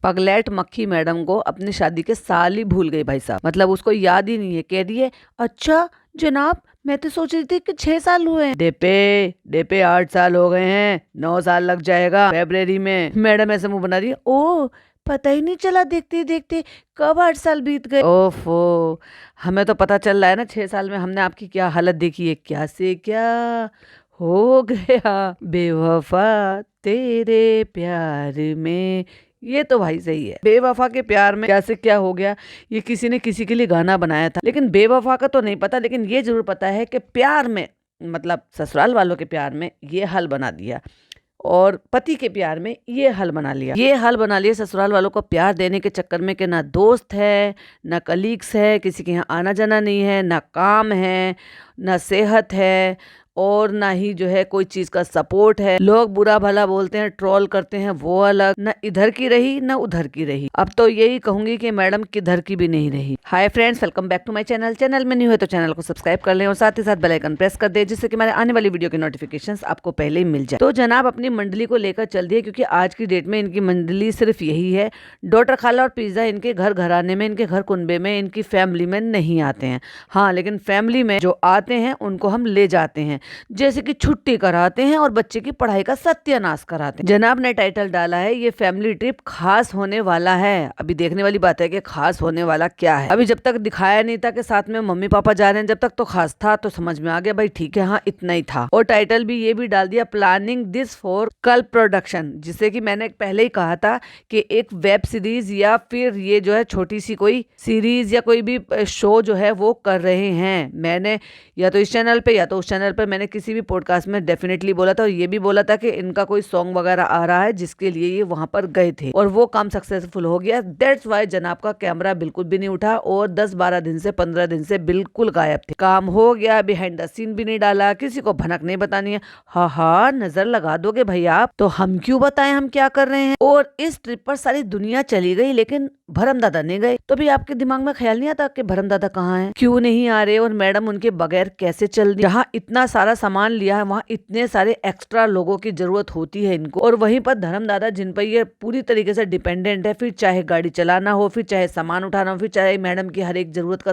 पगलेट मक्खी मैडम को अपनी शादी के साल ही भूल गई भाई साहब, मतलब उसको याद ही नहीं है। कह रही है अच्छा जनाब, मैं तो सोच रही थी कि 6 साल हुए हैं। डेपे 8 साल हो गए हैं, 9 साल लग जाएगा फरवरी में। मैडम ऐसे मुंह बना रही है, ओ पता ही नहीं चला देखते देखते कब 8 साल बीत गए। ओफो, हमें तो पता चल रहा है ना 6 साल में हमने आपकी क्या हालत देखी है। क्या से क्या हो गया बेवफा तेरे प्यार में। ये तो भाई सही है, बेवफा के प्यार में क्या से क्या हो गया। ये किसी ने किसी के लिए गाना बनाया था, लेकिन बेवफा का तो नहीं पता, लेकिन ये जरूर पता है कि प्यार में, मतलब ससुराल वालों के प्यार में ये हल बना दिया और पति के प्यार में ये हल बना लिया। ये हल बना लिया ससुराल वालों को प्यार देने के चक्कर में कि ना दोस्त है, ना कलीग्स है, किसी के यहाँ आना जाना नहीं है, ना काम है, ना सेहत है, और ना ही जो है कोई चीज का सपोर्ट है। लोग बुरा भला बोलते हैं, ट्रोल करते हैं, वो अलग। ना इधर की रही ना उधर की रही। अब तो यही कहूंगी कि मैडम किधर की भी नहीं रही। Hi friends, welcome back to my channel. Channel में न्यू है तो चैनल को सब्सक्राइब कर लें और साथ ही साथ बेल आइकन प्रेस कर दे, जिससे कि हमारे आने वाली वीडियो के नोटिफिकेशंस आपको पहले ही मिल जाए। तो जनाब अपनी मंडली को लेकर चल दिए, क्योंकि आज की डेट में इनकी मंडली सिर्फ यही है। डॉटर खाला और पिज्जा इनके घर घराने में, इनके घर कुनबे में, इनकी फैमिली में नहीं आते हैं। हाँ, लेकिन फैमिली में जो आते हैं उनको हम ले जाते हैं, जैसे कि छुट्टी कराते हैं और बच्चे की पढ़ाई का सत्यानाश कराते हैं। जनाब ने टाइटल डाला है ये फैमिली ट्रिप खास होने वाला है। अभी देखने वाली बात है कि खास होने वाला क्या है। अभी जब तक दिखाया नहीं था कि साथ में मम्मी पापा जा रहे हैं, जब तक तो खास था, तो समझ में आ गया भाई ठीक है, हाँ इतना ही था। और टाइटल भी ये भी डाल दिया, प्लानिंग दिस फॉर कल्प प्रोडक्शन, जिससे कि मैंने पहले ही कहा था कि एक वेब सीरीज या फिर ये जो है छोटी सी कोई सीरीज या कोई भी शो जो है वो कर रहे हैं। मैंने या तो इस चैनल पे या तो उस चैनल पर मैंने किसी भी पॉडकास्ट में डेफिनेटली बोला था, और ये भी बोला था कि इनका कोई सॉन्ग वगैरह आ रहा है जिसके लिए ये वहां पर गए थे, और वो काम सक्सेसफुल हो गया। दैट्स वाई जनाब का कैमरा बिल्कुल भी नहीं उठा और 10-12 दिन से 15 दिन से बिल्कुल गायब थे। काम हो गया, बिहाइंड द सीन भी नहीं डाला, किसी को भनक नहीं बतानी है। हाँ नजर लगा दोगे भाई आप, तो हम क्यों बताएं हम क्या कर रहे हैं। और इस ट्रिप पर सारी दुनिया चली गई, लेकिन भरम दादा नहीं गए। तो भी आपके दिमाग में ख्याल नहीं आता कि भरम दादा कहाँ हैं, क्यों नहीं आ रहे, और मैडम उनके बगैर कैसे चल रही। जहाँ इतना सारा सामान लिया है वहाँ इतने सारे एक्स्ट्रा लोगों की जरूरत होती है इनको, और वहीं पर धर्म दादा जिन पर ये पूरी तरीके से डिपेंडेंट है, फिर चाहे गाड़ी चलाना हो, फिर चाहे सामान उठाना हो, फिर चाहे मैडम की हर एक जरूरत का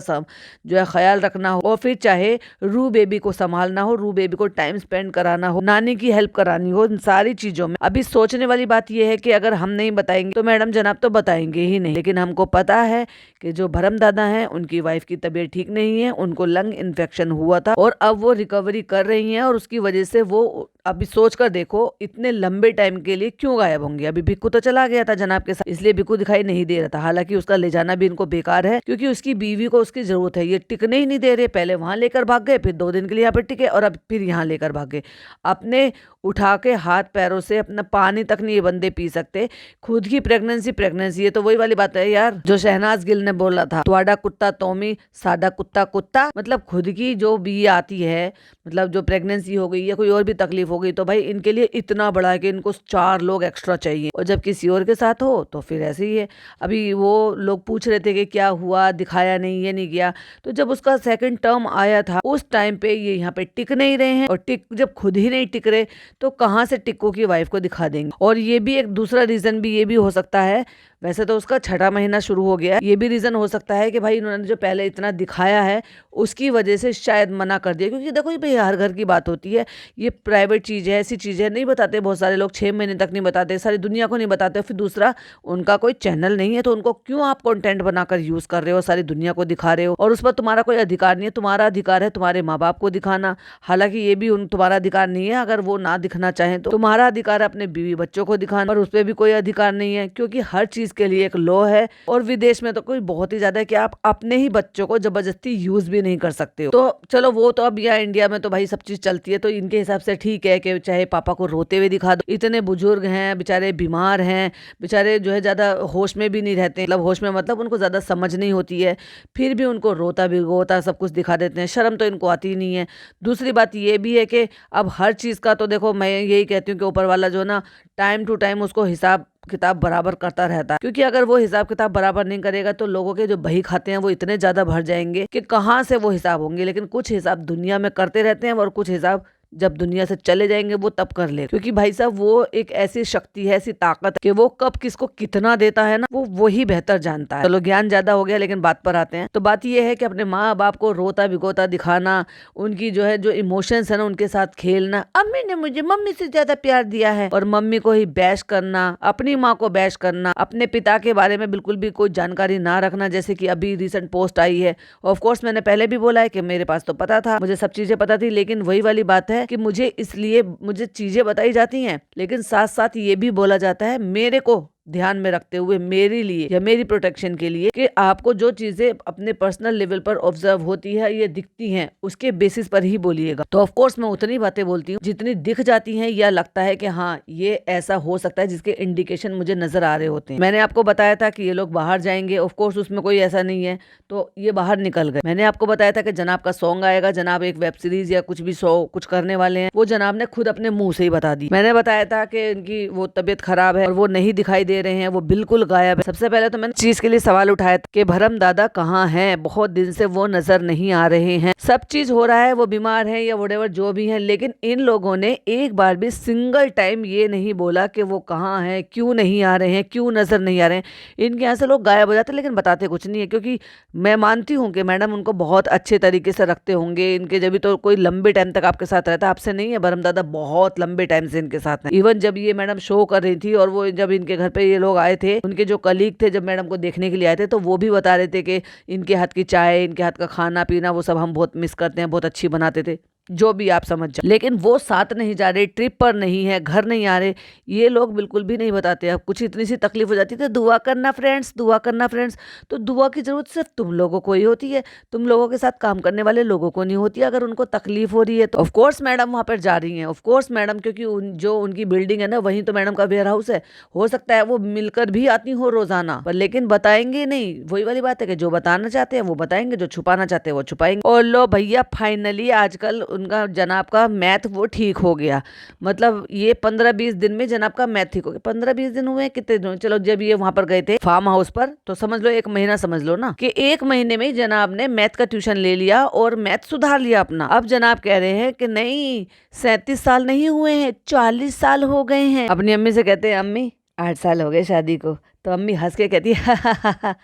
जो है ख्याल रखना हो, और फिर चाहे रू बेबी को संभालना हो, रू बेबी को टाइम स्पेंड कराना हो, नानी की हेल्प करानी हो, इन सारी चीजों में अभी सोचने वाली बात यह है कि अगर हम नहीं बताएंगे तो मैडम जनाब तो बताएंगे ही नहीं। लेकिन हमको पता है कि जो भरम दादा हैं उनकी वाइफ की तबीयत ठीक नहीं है, उनको लंग इन्फेक्शन हुआ था और अब वो रिकवरी कर रही हैं, और उसकी वजह से वो अभी सोच कर देखो इतने लंबे टाइम के लिए क्यों गायब होंगे। अभी भिक्कू तो चला गया था जनाब के साथ, इसलिए भिक्कू दिखाई नहीं दे रहा था। हालांकि उसका ले जाना भी इनको बेकार है, क्योंकि उसकी बीवी को उसकी जरूरत है। ये टिकने ही नहीं दे रहे, पहले वहां लेकर भाग गए, फिर 2 दिन के लिए यहाँ पे टिके, और अब फिर यहाँ लेकर भाग गए। अपने उठा के हाथ पैरों से अपना पानी तक नहीं ये बंदे पी सकते। खुद की प्रेगनेंसी, ये तो वही वाली बात है यार जो शहनाज गिल ने बोला था, तुम्हारा कुत्ता तोमी सादा कुत्ता कुत्ता। मतलब खुद की जो बी आती है, मतलब जो प्रेगनेंसी हो गई या कोई और भी तकलीफ हो गई, तो भाई इनके लिए इतना बड़ा है कि इनको 4 लोग एक्स्ट्रा चाहिए, और जब किसी और के साथ हो तो फिर ऐसे ही है। अभी वो लोग पूछ रहे थे कि क्या हुआ, दिखाया नहीं, ये नहीं किया। तो जब उसका सेकंड टर्म आया था उस टाइम पे ये यहाँ पे टिक नहीं रहे हैं, और टिक जब खुद ही नहीं टिक रहे तो कहाँ से टिक्को की वाइफ को दिखा देंगे। और ये भी एक दूसरा रीजन भी ये भी हो सकता है, वैसे तो उसका 6ठा महीना शुरू हो गया है, ये भी रीजन हो सकता है कि भाई इन्होंने जो पहले इतना दिखाया है उसकी वजह से शायद मना कर दिया। क्योंकि देखो ये भाई हर घर की बात होती है, ये प्राइवेट चीज़ है, ऐसी चीज़ है, नहीं बताते बहुत सारे लोग, 6 महीने तक नहीं बताते, सारी दुनिया को नहीं बताते। फिर दूसरा उनका कोई चैनल नहीं है, तो उनको क्यों आप कंटेंट बनाकर यूज कर रहे हो, सारी दुनिया को दिखा रहे हो, और उस पर तुम्हारा कोई अधिकार नहीं है। तुम्हारा अधिकार है तुम्हारे माँ बाप को दिखाना, हालांकि ये भी तुम्हारा अधिकार नहीं है, अगर वो ना दिखना चाहें तो तुम्हारा अधिकार है अपने बीवी बच्चों को दिखाना, पर उस पर भी कोई अधिकार नहीं है, क्योंकि हर चीज के लिए एक लॉ है। और विदेश में तो कोई बहुत ही ज्यादा है कि आप अपने ही बच्चों को जबरदस्ती यूज भी नहीं कर सकते हो। तो चलो वो तो अब यहाँ इंडिया में तो भाई सब चीज चलती है, तो इनके हिसाब से ठीक है कि चाहे पापा को रोते हुए दिखा दो। इतने बुजुर्ग हैं बेचारे, बीमार हैं बेचारे, जो है ज्यादा होश में भी नहीं रहते, मतलब होश में मतलब उनको ज्यादा समझ नहीं होती है, फिर भी उनको रोता भिगोता सब कुछ दिखा देते हैं। शर्म तो इनको आती ही नहीं है। दूसरी बात ये भी है कि अब हर चीज का तो देखो, मैं यही कहती हूँ कि ऊपर वाला जो ना टाइम टू टाइम उसको हिसाब किताब बराबर करता रहता है, क्योंकि अगर वो हिसाब किताब बराबर नहीं करेगा तो लोगों के जो बही खाते हैं वो इतने ज्यादा भर जाएंगे कि कहाँ से वो हिसाब होंगे। लेकिन कुछ हिसाब दुनिया में करते रहते हैं और कुछ हिसाब जब दुनिया से चले जाएंगे वो तब कर ले, क्योंकि भाई साहब वो एक ऐसी शक्ति है, ऐसी ताकत है कि वो कब किसको कितना देता है ना, वो ही बेहतर जानता है। चलो ज्ञान ज्यादा हो गया, लेकिन बात पर आते हैं। तो बात ये है कि अपने माँ बाप को रोता भिगोता दिखाना, उनकी जो है जो इमोशंस है ना उनके साथ खेलना, अम्मी ने मुझे मम्मी से ज्यादा प्यार दिया है, और मम्मी को ही बैश करना, अपनी माँ को बैश करना, अपने पिता के बारे में बिल्कुल भी कोई जानकारी ना रखना, जैसे कि अभी रिसेंट पोस्ट आई है। ऑफ कोर्स मैंने पहले भी बोला है कि मेरे पास तो पता था, मुझे सब चीजें पता थी, लेकिन वही वाली बात है कि मुझे चीजें बताई जाती हैं, लेकिन साथ साथ ये भी बोला जाता है मेरे को ध्यान में रखते हुए, मेरे लिए या मेरी प्रोटेक्शन के लिए, कि आपको जो चीजें अपने पर्सनल लेवल पर ऑब्जर्व होती है, ये दिखती हैं, उसके बेसिस पर ही बोलिएगा। तो ऑफ कोर्स मैं उतनी बातें बोलती हूँ जितनी दिख जाती हैं या लगता है कि हाँ ये ऐसा हो सकता है, जिसके इंडिकेशन मुझे नजर आ रहे होते हैं। मैंने आपको बताया था कि ये लोग बाहर जाएंगे, ऑफ कोर्स उसमें कोई ऐसा नहीं है, तो ये बाहर निकल गए। मैंने आपको बताया था कि जनाब का सॉन्ग आएगा, जनाब एक वेब सीरीज या कुछ भी कुछ करने वाले हैं, वो जनाब ने खुद अपने मुंह से ही बता दी। मैंने बताया था कि इनकी वो तबीयत खराब है और वो नहीं दिखाई दे रहे हैं, वो बिल्कुल गायब है। सबसे पहले तो मैंने चीज के लिए सवाल उठाया था कि भरम दादा कहाँ हैं, बहुत दिन से वो नजर नहीं आ रहे हैं। सब चीज हो रहा है, वो बीमार है या व्हाटएवर जो भी है, लेकिन इन लोगों ने एक बार भी सिंगल टाइम ये नहीं बोला कि वो कहाँ है, क्यों नहीं आ रहे हैं, क्यों नजर नहीं आ रहे हैं। इनके यहाँ से लोग गायब हो जाते हैं, लेकिन बताते कुछ नहीं है, क्योंकि मैं मानती हूँ कि मैडम उनको बहुत अच्छे तरीके से रखते होंगे। इनके जब भी तो कोई लंबे टाइम तक आपके साथ रहता, आपसे नहीं है, भरम दादा बहुत लंबे टाइम से इनके साथ हैं। इवन जब ये मैडम शो कर रही थी और वो जब इनके घर पे ये लोग आए थे, उनके जो कलीग थे, जब मैडम को देखने के लिए आए थे, तो वो भी बता रहे थे कि इनके हाथ की चाय, इनके हाथ का खाना पीना, वो सब हम बहुत मिस करते हैं, बहुत अच्छी बनाते थे, जो भी आप समझ जाओ। लेकिन वो साथ नहीं जा रहे, ट्रिप पर नहीं है, घर नहीं आ रहे, ये लोग बिल्कुल भी नहीं बताते। अब कुछ इतनी सी तकलीफ हो जाती है तो दुआ करना फ्रेंड्स, दुआ करना फ्रेंड्स। तो दुआ की जरूरत सिर्फ तुम लोगों को ही होती है, तुम लोगों के साथ काम करने वाले लोगों को नहीं होती। अगर उनको तकलीफ हो रही है तो ऑफकोर्स मैडम वहां पर जा रही है, ऑफकोर्स मैडम, क्योंकि जो उनकी बिल्डिंग है ना, वहीं तो मैडम का वेयर हाउस है, हो सकता है वो मिलकर भी आती हो रोजाना, पर लेकिन बताएंगे नहीं। वही वाली बात है कि जो बताना चाहते हैं वो बताएंगे, जो छुपाना चाहते हैं वो छुपाएंगे। और लो भैया, फाइनली आजकल उनका जनाब का मैथ वो ठीक हो गया। मतलब ये 15-20 दिन में जनाब का मैथ ठीक हो गया। 15-20 दिन हुए, कितने दिन? चलो, जब ये वहां पर गए थे फार्म हाउस पर, तो समझ लो 1 महीना समझ लो ना, कि 1 महीने में जनाब ने मैथ का ट्यूशन ले लिया और मैथ सुधार लिया अपना। अब जनाब कह रहे हैं कि नहीं, 37 साल नहीं हुए हैं, 40 साल हो गए हैं। अपनी अम्मी से कहते हैं, अम्मी 8 साल हो गए शादी को। तो अम्मी हंस के कहती है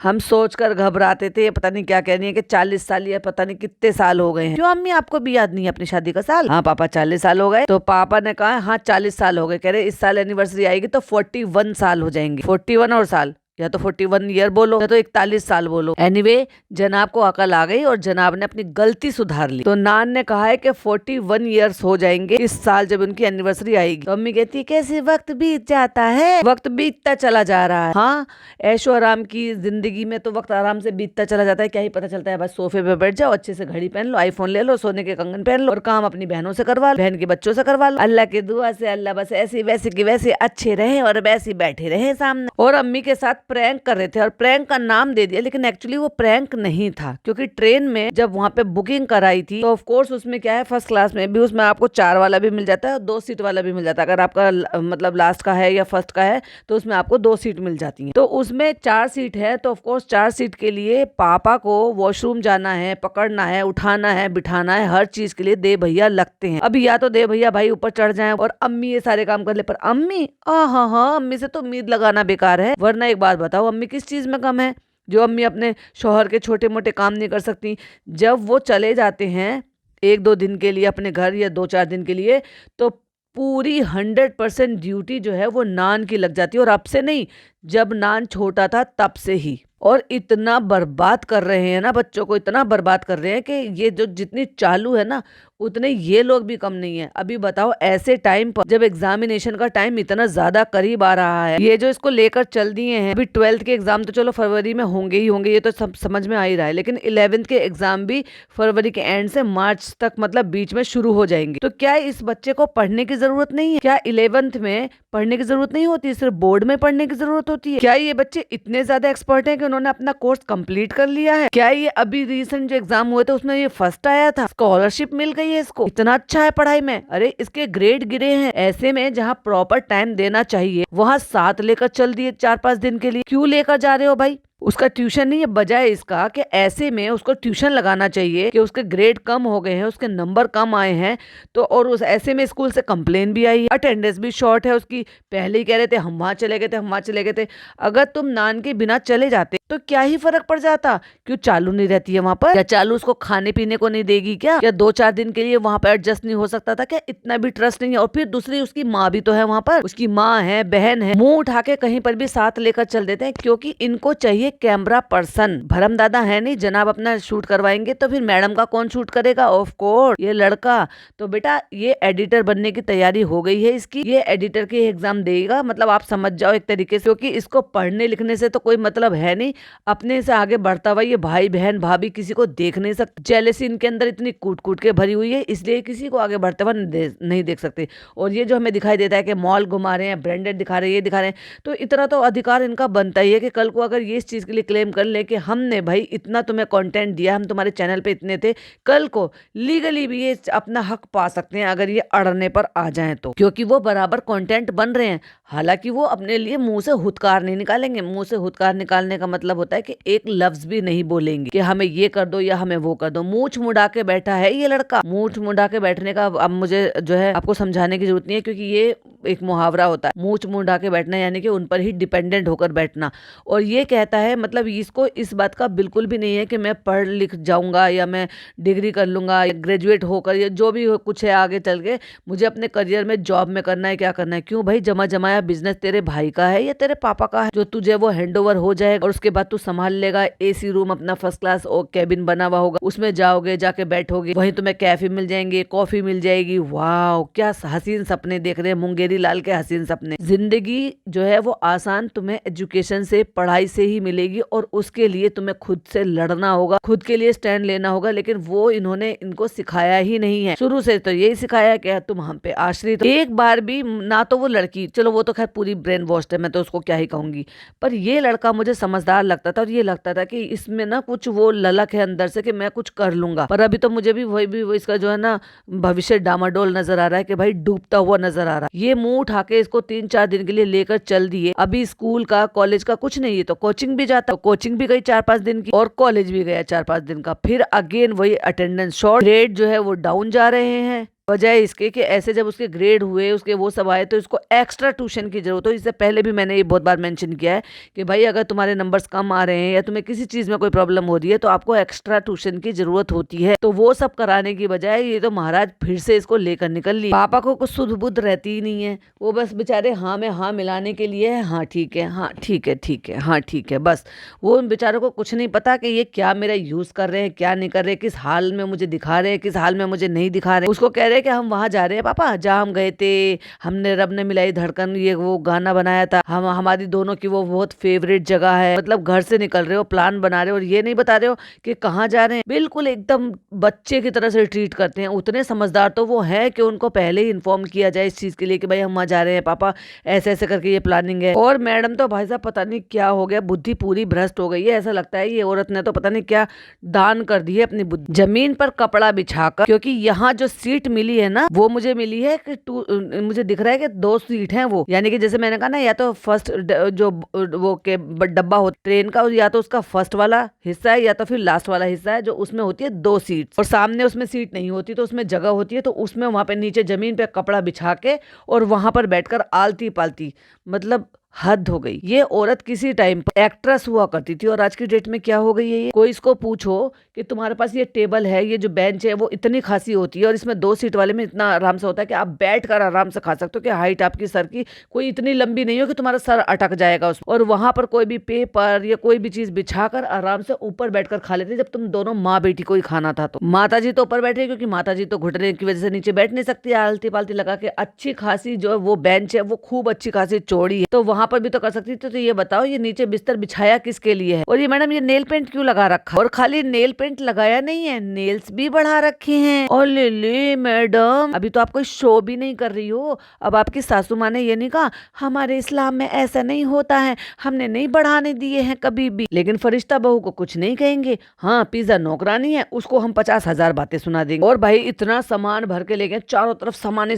हम सोचकर घबराते थे, पता नहीं क्या कह रही है कि 40 साल या पता नहीं कितने साल हो गए हैं। क्यों अम्मी, आपको भी याद नहीं है अपनी शादी का साल? हाँ पापा, 40 साल हो गए। तो पापा ने कहा हाँ 40 साल हो गए। कह रहे इस साल एनिवर्सरी आएगी तो 41 साल हो जाएंगे। 41 और साल, या तो 41 ईयर बोलो या तो 41 साल बोलो। एनीवे, जनाब को अकल आ गई और जनाब ने अपनी गलती सुधार ली। तो नान ने कहा है कि 41 ईयर्स हो जाएंगे इस साल जब उनकी एनिवर्सरी आएगी। तो अम्मी कहती है कैसे वक्त बीत जाता है, वक्त बीतता चला जा रहा है। हाँ, ऐशो आराम की जिंदगी में तो वक्त आराम से बीतता चला जाता है, क्या ही पता चलता है। बस सोफे पे बैठ जाओ, अच्छे से घड़ी पहन लो, आईफोन ले लो, सोने के कंगन पहन लो, और काम अपनी बहनों से करवा लो, बहन के बच्चों से करवा लो। अल्लाह की दुआ से अल्लाह बस ऐसी वैसे की वैसे अच्छे रहे और वैसे बैठे रहे सामने। और अम्मी के साथ प्रैंक कर रहे थे और प्रैंक का नाम दे दिया, लेकिन एक्चुअली वो प्रैंक नहीं था, क्योंकि ट्रेन में जब वहां पे बुकिंग कराई थी तो ऑफ कोर्स उसमें क्या है, फर्स्ट क्लास में भी उसमें आपको 4 वाला भी मिल जाता है, 2 सीट वाला भी मिल जाता है। अगर आपका मतलब लास्ट का है या फर्स्ट का है तो उसमें आपको 2 सीट मिल जाती है। तो उसमें 4 सीट है, तो ऑफ कोर्स 4 सीट के लिए पापा को वॉशरूम जाना है, पकड़ना है, उठाना है, बिठाना है, हर चीज के लिए दे भैया लगते हैं। अभी या तो दे भैया भाई ऊपर चढ़ जाए और अम्मी ये सारे काम कर ले, पर अम्मी हाँ, अम्मी से तो उम्मीद लगाना बेकार है। वरना एक बात बताओ, अम्मी किस चीज में कम है जो अम्मी अपने शौहर के छोटे मोटे काम नहीं कर सकती? जब वो चले जाते हैं 1-2 दिन के लिए अपने घर या 2-4 दिन के लिए, तो पूरी 100% ड्यूटी जो है वो नान की लग जाती है। और अब से नहीं, जब नान छोटा था तब से ही। और इतना बर्बाद कर रहे हैं ना बच्चों को, इतना बर्बाद कर रहे हैं कि ये जो जितनी चालू है ना, उतने ये लोग भी कम नहीं है। अभी बताओ, ऐसे टाइम पर जब एग्जामिनेशन का टाइम इतना ज्यादा करीब आ रहा है, ये जो इसको लेकर चल दिए हैं। अभी 12th के एग्जाम तो चलो फरवरी में होंगे ही होंगे, ये तो सब समझ में आ ही रहा है, लेकिन 11th के एग्जाम भी फरवरी के एंड से मार्च तक, मतलब बीच में शुरू हो जाएंगे। तो क्या इस बच्चे को पढ़ने की जरूरत नहीं है? क्या 11th में पढ़ने की जरूरत नहीं होती, सिर्फ बोर्ड में पढ़ने की जरूरत होती है? क्या ये बच्चे इतने ज्यादा एक्सपर्ट हैं कि उन्होंने अपना कोर्स कंप्लीट कर लिया है? क्या ये अभी रिसेंट जो एग्जाम हुए थे उसमें ये फर्स्ट आया था, स्कॉलरशिप मिल गई है इसको, इतना अच्छा है पढ़ाई में? अरे इसके ग्रेड गिरे हैं। ऐसे में जहाँ प्रॉपर टाइम देना चाहिए वहाँ साथ लेकर चल दिए 4-5 दिन के लिए। क्यों लेकर जा रहे हो भाई? उसका ट्यूशन नहीं है, बजाय इसका कि ऐसे में उसको ट्यूशन लगाना चाहिए कि उसके ग्रेड कम हो गए हैं, उसके नंबर कम आए हैं, तो और उस ऐसे में स्कूल से कंप्लेन भी आई है, अटेंडेंस भी शॉर्ट है उसकी। पहले ही कह रहे थे हम वहां चले गए थे, हम वहां चले गए थे। अगर तुम नान के बिना चले जाते तो क्या ही फर्क पड़ जाता? क्यों चालू नहीं रहती है वहां पर? क्या चालू उसको खाने पीने को नहीं देगी क्या? 2-4 दिन के लिए वहां पर एडजस्ट नहीं हो सकता था क्या? इतना भी ट्रस्ट नहीं है। और फिर दूसरी उसकी माँ भी तो है वहां पर, उसकी माँ है, बहन है, मुंह उठा के कहीं पर भी साथ लेकर चल देते हैं, क्योंकि इनको चाहिए कैमरा पर्सन। भरम दादा है नहीं, जनाब अपना शूट करवाएंगे तो फिर मैडम का कौन शूट करेगा? ऑफ कोर्स ये लड़का। तो बेटा ये एडिटर बनने की तैयारी हो गई है इसकी, ये एडिटर के एग्जाम देगा, मतलब आप समझ जाओ एक तरीके से, क्योंकि इसको पढ़ने लिखने से तो कोई मतलब है नहीं, अपने से आगे बढ़ता हुआ ये भाई बहन भाभी किसी को देख नहीं सकते। जेलेसी इनके अंदर इतनी कूट कूट के भरी हुई है, इसलिए किसी को आगे बढ़ते हुआ नहीं देख सकते। और ये जो हमें दिखाई देता है कि मॉल घुमा रहे हैं, ब्रांडेड दिखा रहे हैं, ये दिखा रहे हैं, तो इतना तो अधिकार इनका बनता ही है कि कल को अगर ये इस चीज के लिए क्लेम कर ले कि हमने भाई इतना तुम्हें कंटेंट दिया, हम तुम्हारे चैनल पे इतने थे, कल को लीगली भी ये अपना हक पा सकते हैं अगर ये अड़ने पर आ जाए तो, क्योंकि वो बराबर कंटेंट बन रहे हैं। हालांकि वो अपने लिए मुंह से हुत्कार नहीं निकालेंगे। मुंह से हुत्कार निकालने का मतलब होता है कि एक लफ्ज भी नहीं बोलेंगे कि हमें ये कर दो या हमें वो कर दो। मूंछ मुड़ा के बैठा है ये लड़का। मूंछ मुड़ा के बैठने का अब मुझे जो है आपको समझाने की जरूरत नहीं है, क्योंकि ये एक मुहावरा होता है, मूंछ मुड़ा के बैठना, यानी कि उन पर ही डिपेंडेंट होकर बैठना। और ये कहता है, मतलब इसको इस बात का बिल्कुल भी नहीं है कि मैं पढ़ लिख जाऊंगा या मैं डिग्री कर लूंगा या ग्रेजुएट होकर या जो भी कुछ है आगे चल के मुझे अपने करियर में जॉब में करना है, क्या करना है। क्यों भाई? जमा जमाया बिजनेस तेरे भाई का है या तेरे पापा का है, जो तुझे वो हैंडओवर हो जाएगा और उसके बाद तू संभाल लेगा। एसी रूम अपना फर्स्ट क्लास और कैबिन बना हुआ होगा, उसमें जाओगे, जाके बैठोगे, वहीं तुम्हें कैफे मिल जाएंगे, कॉफी मिल जाएगी। वाह क्या हसीन सपने देख रहे हैं मुंगेरी लाल के हसीन सपने। जिंदगी जो है वो आसान तुम्हें एजुकेशन से, पढ़ाई से ही मिलेगी, और उसके लिए तुम्हें खुद से लड़ना होगा, खुद के लिए स्टैंड लेना होगा। लेकिन वो इन्होंने इनको सिखाया ही नहीं है। शुरू से तो यही सिखाया कि तुम हम पे आश्रित। एक बार भी ना तो वो लड़की, चलो वो तो खैर पूरी ब्रेन वॉश्ड है, मैं तो उसको क्या ही कहूंगी, पर ये लड़का मुझे समझदार लगता था और ये लगता था कि इसमें ना कुछ वो ललक है अंदर से कि मैं कुछ कर लूंगा। पर अभी तो मुझे भी वो इसका जो है ना भविष्य डामाडोल नजर आ रहा है कि भाई डूबता हुआ नजर आ रहा है। ये मुंह उठा के इसको 3-4 दिन के लिए लेकर चल दिए। अभी स्कूल का कॉलेज का कुछ नहीं है, तो कोचिंग भी जाता, कोचिंग भी गई 4-5 दिन की और कॉलेज भी गया 4-5 दिन का। फिर अगेन वही अटेंडेंस शॉर्ट, ग्रेड जो है वो डाउन जा रहे हैं। बजाय इसके कि ऐसे जब उसके ग्रेड हुए, उसके वो सब आए, तो इसको एक्स्ट्रा ट्यूशन की जरूरत हो। इससे पहले भी मैंने ये बहुत बार मेंशन किया है कि भाई अगर तुम्हारे नंबर्स कम आ रहे हैं या तुम्हें किसी चीज में कोई प्रॉब्लम हो रही है तो आपको एक्स्ट्रा ट्यूशन की जरूरत होती है। तो वो सब कराने की बजाय ये तो महाराज फिर से इसको लेकर निकल ली। पापा को कुछ सुध बुध रहती ही नहीं है, वो बस बेचारे हाँ में हाँ मिलाने के लिए है, हाँ ठीक है, हाँ ठीक है, ठीक है, हाँ ठीक है, बस। वो उन बेचारों को कुछ नहीं पता कि ये क्या मेरा यूज कर रहे हैं, क्या नहीं कर रहे, किस हाल में मुझे दिखा रहे हैं, किस हाल में मुझे नहीं दिखा रहे। उसको कह रहे कि हम वहां जा रहे हैं पापा, जहाँ हम गए थे, हमने रब ने मिलाई धड़कन, ये वो गाना बनाया था, हम हमारी दोनों की वो बहुत फेवरेट जगह है। मतलब घर से निकल रहे हो, प्लान बना रहे हो और ये नहीं बता रहे हो कि कहाँ जा रहे हैं। बिल्कुल एकदम बच्चे की तरह से ट्रीट करते हैं। उतने समझदार तो वो है कि उनको पहले ही इन्फॉर्म किया जाए इस चीज के लिए कि भाई हम वहां जा रहे हैं पापा, ऐसे ऐसे करके ये प्लानिंग है। और मैडम तो भाई साहब पता नहीं क्या हो गया, बुद्धि पूरी भ्रष्ट हो गई है। ऐसा लगता है ये औरत ने तो पता नहीं क्या दान कर दी है अपनी बुद्धि। जमीन पर कपड़ा बिछाकर, क्योंकि यहाँ जो सीट मिली है ना वो मुझे मिली है कि मुझे दिख रहा है कि 2 सीट हैं वो, यानी कि जैसे मैंने कहा ना, या तो फर्स्ट जो वो के डब्बा हो ट्रेन का, या तो उसका फर्स्ट वाला हिस्सा है या तो फिर लास्ट वाला हिस्सा है, जो उसमें होती है 2 सीट और सामने उसमें सीट नहीं होती, तो उसमें जगह होती है। तो उसमें वहां पे नीचे जमीन पे कपड़ा बिछा के और वहां पर बैठकर आलती पालती, मतलब हद हो गई। ये औरत किसी टाइम पर एक्ट्रेस हुआ करती थी और आज की डेट में क्या हो गई है ये। कोई इसको पूछो कि तुम्हारे पास ये टेबल है, ये जो बेंच है वो इतनी खासी होती है और इसमें 2 सीट वाले में इतना आराम से होता है कि आप बैठकर आराम से खा सकते हो, कि हाइट आपकी सर की कोई इतनी लंबी नहीं हो कि तुम्हारा सर अटक जाएगा उसमें। और वहां पर कोई भी पेपर या कोई भी चीज बिछाकर आराम से ऊपर बैठकर खा लेते। जब तुम दोनों माँ बेटी को ही खाना था तो माता जी तो ऊपर बैठे, क्योंकि माता जी तो घुटने की वजह से नीचे बैठ नहीं सकती, आलती पालती लगा के। अच्छी खासी जो वो बेंच है वो खूब अच्छी खासी चौड़ी है, तो वहां पर भी तो कर सकती। तो ये बताओ ये नीचे बिस्तर बिछाया किसके लिए है? और ये मैडम ये नेल पेंट क्यों लगा रखा? और खाली नेल पेंट लगाया नहीं है, नेल्स भी बढ़ा रखे हैं। और ले मैडम, अभी तो आप कोई शो भी नहीं कर रही हो। अब आपकी सासू माँ ने ये नहीं कहा हमारे इस्लाम में ऐसा नहीं होता है, हमने नहीं बढ़ाने दिए हैं कभी भी। लेकिन फरिश्ता बहू को कुछ नहीं कहेंगे। हाँ पिज्जा नौकरानी है, उसको हम 50,000 बातें सुना देंगे। और भाई इतना सामान भर के लेके चारों तरफ सामान ही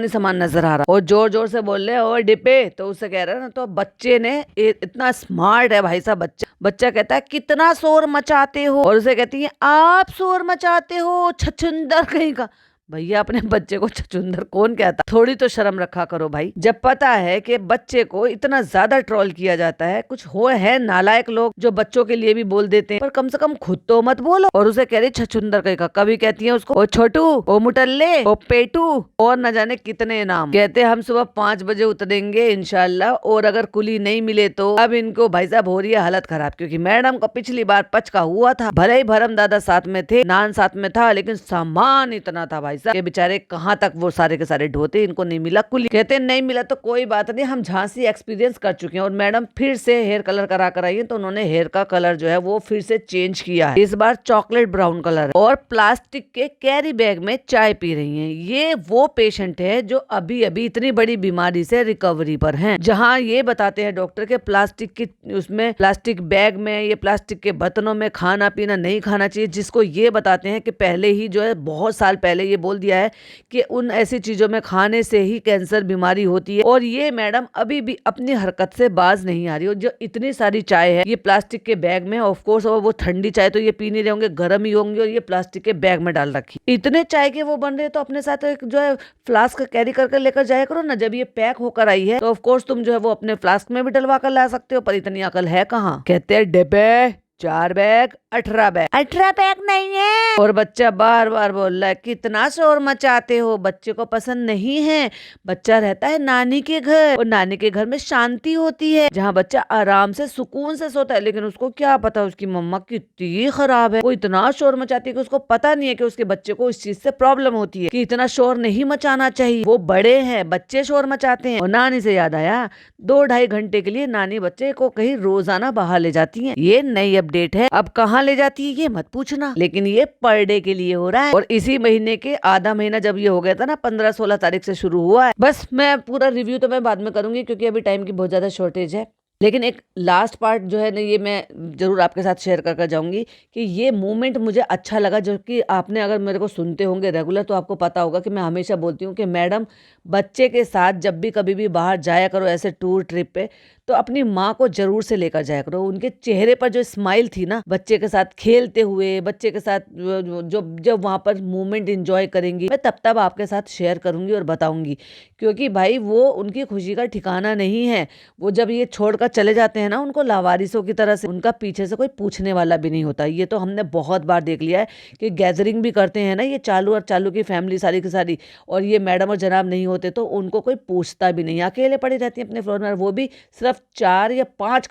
सामान नजर आ रहा, और जोर जोर से बोल रहे और डिब्बे, तो उससे कह रहे है ना, तो बच्चे ने इतना स्मार्ट है भाई साहब बच्चा कहता है कितना शोर मचाते हो, और उसे कहती है आप शोर मचाते हो छछुंदर कहीं का। भैया अपने बच्चे को छछुंदर कौन कहता? थोड़ी तो शर्म रखा करो भाई। जब पता है कि बच्चे को इतना ज्यादा ट्रोल किया जाता है, कुछ हो है नालायक लोग जो बच्चों के लिए भी बोल देते हैं, पर कम से कम खुद तो मत बोलो। और उसे कह रही छछुंदर कहीं का। कभी कहती है उसको ओ छोटू, ओ मुटल्ले, ओ पेटू, और न जाने कितने नाम। कहते हम सुबह 5 बजे उतरेंगे इंशाल्लाह, और अगर कुली नहीं मिले तो अब इनको भाई साहब हो रही है हालत खराब, क्योंकि मैडम को पिछली बार पचका हुआ था। भले ही भरम दादा साथ में थे, नान साथ में था, लेकिन सामान इतना था भाई साहब, बेचारे कहाँ तक वो सारे के सारे ढोते, इनको नहीं मिला कुली। कहते नहीं मिला तो कोई बात नहीं, हम झांसी एक्सपीरियंस कर चुके हैं। और मैडम फिर से हेयर कलर करा कर आई है, तो उन्होंने हेयर का कलर जो है वो फिर से चेंज किया है। इस बार चॉकलेट ब्राउन कलर है, और प्लास्टिक के कैरी बैग में चाय पी रही है। ये वो पेशेंट है जो अभी अभी इतनी बड़ी बीमारी से रिकवरी पर है, जहाँ ये बताते हैं डॉक्टर के प्लास्टिक की उसमें प्लास्टिक बैग में, ये प्लास्टिक के बर्तनों में खाना पीना नहीं खाना चाहिए, जिसको ये बताते हैं कि पहले ही जो है बहुत साल पहले ये बोल दिया है कि उन ऐसी चीजों में खाने से ही कैंसर बीमारी होती है। और ये मैडम अभी भी अपनी हरकत से बाज नहीं आ रही। और जो इतनी सारी चाय है ये प्लास्टिक के बैग में, ऑफ कोर्स वो ठंडी चाय तो ये पी नहीं रहे होंगे, गर्म ही होंगे, और ये प्लास्टिक के बैग में डाल रखी। इतने चाय के वो बन रहे, तो अपने साथ एक जो है फ्लास्क कैरी करके लेकर जाया करो ना। जब ये पैक होकर आई है तो ऑफ कोर्स तुम जो है वो अपने फ्लास्क में भी डलवा कर ला सकते हो, पर इतनी अकल है कहाँ। कहते हैं डिब्बे 4 बैग 18 बैग, 18 बैग नहीं है। और बच्चा बार बार बोल रहा है कितना शोर मचाते हो, बच्चे को पसंद नहीं है। बच्चा रहता है नानी के घर, और नानी के घर में शांति होती है, जहाँ बच्चा आराम से सुकून से सोता है। लेकिन उसको क्या पता उसकी मम्मा कितनी खराब है, वो इतना शोर मचाती है कि उसको पता नहीं है कि उसके बच्चे को इस चीज से प्रॉब्लम होती है, कि इतना शोर नहीं मचाना चाहिए। वो बड़े हैं, बच्चे शोर मचाते हैं। और नानी से याद आया, 2-2.5 घंटे के लिए नानी बच्चे को कहीं रोजाना बाहर ले जाती है। ये नई अपडेट है। अब कहाँ ले जाती है ये मत पूछना, लेकिन ये पर डे के लिए हो रहा है। और इसी महीने के आधा महीना जब ये हो गया था ना, 15-16 तारीख से शुरू हुआ है। बस मैं पूरा रिव्यू तो मैं बाद में करूंगी, क्योंकि अभी टाइम की बहुत ज्यादा शॉर्टेज है। लेकिन एक लास्ट पार्ट जो है ना, ये मैं जरूर आपके साथ शेयर कर जाऊंगी कि ये मोमेंट मुझे अच्छा लगा। जो कि आपने अगर मेरे को सुनते होंगे रेगुलर, तो आपको पता होगा कि मैं हमेशा बोलती हूँ कि मैडम बच्चे के साथ जब भी कभी भी बाहर जाया करो ऐसे टूर ट्रिप पे, तो अपनी माँ को जरूर से लेकर जाया करो। उनके चेहरे पर जो स्माइल थी ना, बच्चे के साथ खेलते हुए, बच्चे के साथ जो जब वहां पर मोमेंट एंजॉय करेंगी, मैं तब आपके साथ शेयर करूंगी और बताऊंगी। क्योंकि भाई वो उनकी खुशी का ठिकाना नहीं है। वो जब ये छोड़कर चले जाते हैं ना उनको लावारिसों की तरह से, उनका पीछे से कोई पूछने वाला भी नहीं होता। ये तो हमने बहुत बार देख लिया है कि गैदरिंग भी करते हैं ना ये चालू और चालू की फैमिली सारी की सारी, और ये मैडम और जनाब नहीं होते तो उनको कोई पूछता भी नहीं, अकेले पड़ी रहती है अपने फ्लोर में। वो भी सिर्फ 4 या 5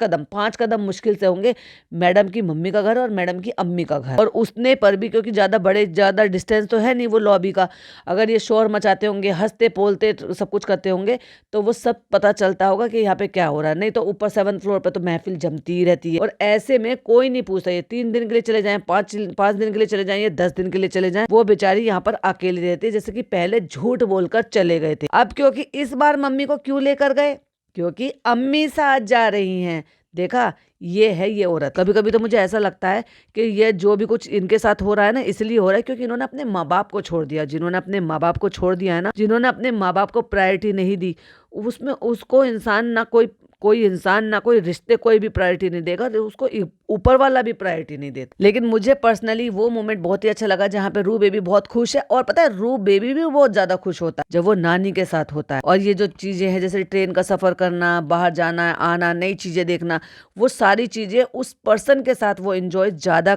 कदम मुश्किल से होंगे मैडम की मम्मी का घर और मैडम की अम्मी का घर, और उसने पर भी क्योंकि ज्यादा डिस्टेंस तो है नहीं वो लॉबी का। अगर ये शोर मचाते होंगे, हंसते बोलते सब कुछ करते होंगे, तो वो सब पता चलता होगा कि यहाँ पे क्या हो रहा है। नहीं तो ऊपर 7th फ्लोर पे तो महफिल जमती ही रहती है, और ऐसे में कोई नहीं पूछता। ये 3 दिन के लिए चले जाएं, 5 दिन के लिए चले जाएं, या 10 दिन के लिए चले जाएं, वो बेचारी यहाँ पर अकेली रहती है, जैसे कि पहले झूठ बोलकर चले गए थे। अब क्योंकि इस बार मम्मी को क्यों लेकर गए, क्योंकि अम्मी साथ जा रही हैं। देखा, ये है ये औरत। कभी कभी तो मुझे ऐसा लगता है कि ये जो भी कुछ इनके साथ हो रहा है ना, इसलिए हो रहा है क्योंकि इन्होंने अपने माँ बाप को छोड़ दिया। जिन्होंने अपने माँ बाप को छोड़ दिया है ना, जिन्होंने अपने माँ बाप को प्रायोरिटी नहीं दी, उसमें उसको इंसान ना कोई इंसान ना कोई रिश्ते कोई भी प्रायोरिटी नहीं देगा, तो उसको ऊपर वाला भी प्रायोरिटी नहीं देता। लेकिन मुझे पर्सनली वो मोमेंट बहुत ही अच्छा लगा जहाँ पे रू बेबी बहुत खुश है, और पता है रू बेबी भी बहुत ज्यादा खुश होता है जब वो नानी के साथ होता है। और ये जो चीजें हैं जैसे ट्रेन का सफर करना, बाहर जाना आना, नई चीजें देखना, वो सारी चीजें उस पर्सन के साथ वो एंजॉय ज्यादा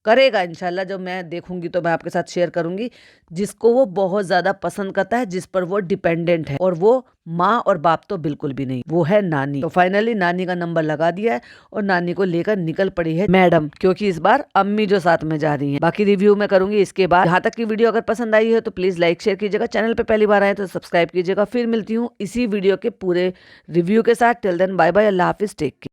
करेगा इंशाल्लाह। जब मैं देखूंगी तो मैं आपके साथ शेयर करूंगी, जिसको वो बहुत ज्यादा पसंद करता है, जिस पर वो डिपेंडेंट है। और वो माँ और बाप तो बिल्कुल भी नहीं, वो है नानी। तो फाइनली नानी का नंबर लगा दिया है और नानी को लेकर निकल पड़ी है मैडम, क्योंकि इस बार अम्मी जो साथ में जा रही हैं। बाकी रिव्यू में करूंगी इसके बाद। यहाँ तक की वीडियो अगर पसंद आई है तो प्लीज लाइक शेयर कीजिएगा, चैनल पे पहली बार आए तो सब्सक्राइब कीजिएगा। फिर मिलती हूँ इसी वीडियो के पूरे रिव्यू के साथ। टिल देन बाय बाय, अल्लाह हाफिज, टेक केयर।